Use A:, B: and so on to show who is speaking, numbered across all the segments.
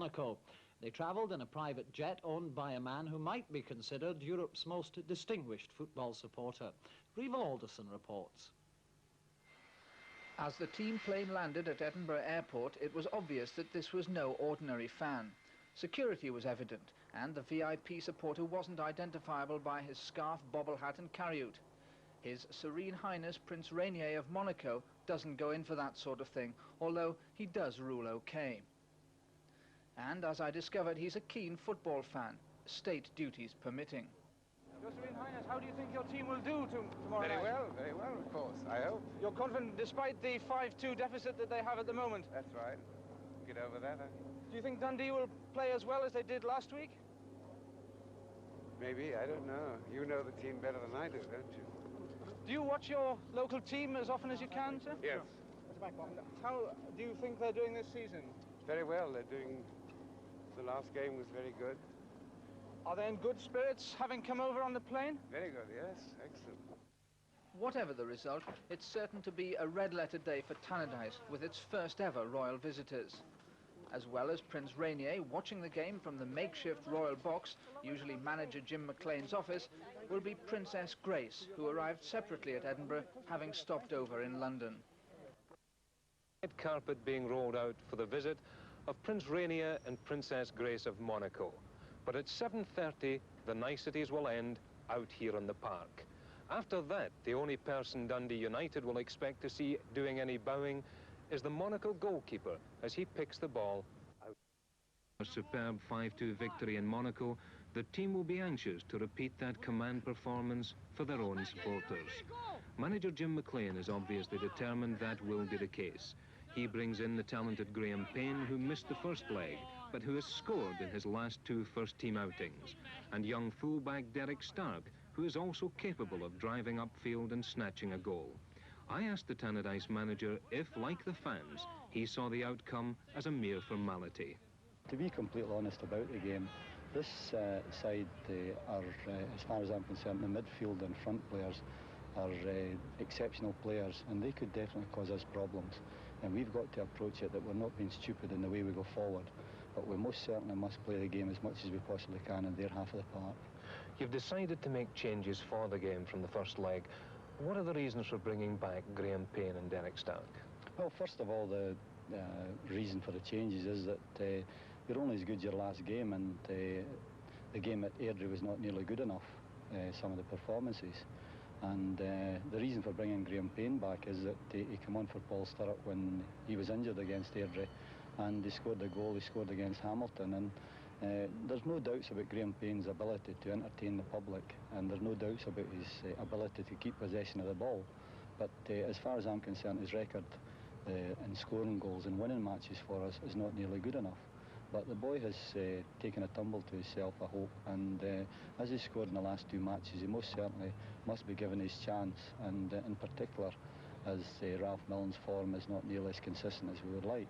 A: Monaco. They travelled in a private jet owned by a man who might be considered Europe's most distinguished football supporter. Riva Alderson reports.
B: As the team plane landed at Edinburgh Airport, it was obvious that this was no ordinary fan. Security was evident, and the VIP supporter wasn't identifiable by his scarf, bobble hat and carryout. His Serene Highness Prince Rainier of Monaco doesn't go in for that sort of thing, although he does rule okay. And as I discovered, he's a keen football fan, state duties permitting.
C: Your Serene Highness, how do you think your team will do tomorrow night?
D: Very well, of course, I hope.
C: You're confident despite the 5-2 deficit that they have at the moment?
D: That's right. Get over that.
C: Do you think Dundee will play as well as they did last week?
D: Maybe, I don't know. You know the team better than I do, don't you?
C: Do you watch your local team as often as you can, sir?
D: Yes.
C: How do you think they're doing this season?
D: Very well, they're doing... The last game was very good.
C: Are they in good spirits, having come over on the plane?
D: Very good, yes, excellent.
B: Whatever the result, it's certain to be a red-letter day for Tannadice, with its first ever royal visitors. As well as Prince Rainier, watching the game from the makeshift royal box, usually manager Jim McLean's office, will be Princess Grace, who arrived separately at Edinburgh, having stopped over in London.
E: Red carpet being rolled out for the visit of Prince Rainier and Princess Grace of Monaco. But at 7:30, the niceties will end out here in the park. After that, the only person Dundee United will expect to see doing any bowing is the Monaco goalkeeper as he picks the ball out. A superb 5-2 victory in Monaco, the team will be anxious to repeat that command performance for their own supporters. Manager Jim McLean is obviously determined that will be the case. He brings in the talented Graham Payne, who missed the first leg, but who has scored in his last two first-team outings, and young fullback Derek Stark, who is also capable of driving upfield and snatching a goal. I asked the Tannadice manager if, like the fans, he saw the outcome as a mere formality.
F: To be completely honest about the game, this side are, as far as I'm concerned, the midfield and front players are exceptional players, and they could definitely cause us problems. And we've got to approach it that we're not being stupid in the way we go forward, but we most certainly must play the game as much as we possibly can in their half of the park.
E: You've decided to make changes for the game from the first leg. What are the reasons for bringing back Graham Payne and Derek Stark?
F: Well, first of all, the reason for the changes is that you're only as good as your last game, and the game at Airdrie was not nearly good enough, some of the performances. And the reason for bringing Graham Payne back is that he came on for Paul Sturrock when he was injured against Airdrie, and he scored the goal he scored against Hamilton. And there's no doubts about Graham Payne's ability to entertain the public, and there's no doubts about his ability to keep possession of the ball. But as far as I'm concerned, his record in scoring goals and winning matches for us is not nearly good enough. But the boy has taken a tumble to himself, I hope, and as he's scored in the last two matches, he most certainly must be given his chance, and in particular, as Ralph Milne's form is not nearly as consistent as we would like.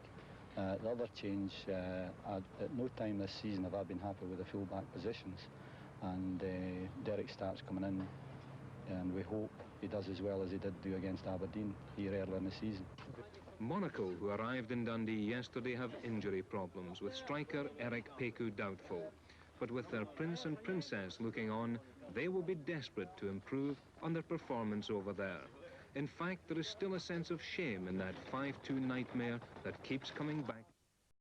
F: The other change, at no time this season have I been happy with the full-back positions, and Derek Stark's coming in, and we hope he does as well as he did do against Aberdeen here earlier in the season.
E: Monaco, who arrived in Dundee yesterday, have injury problems, with striker Eric Peku doubtful. But with their prince and princess looking on, they will be desperate to improve on their performance over there. In fact, there is still a sense of shame in that 5-2 nightmare that keeps coming back.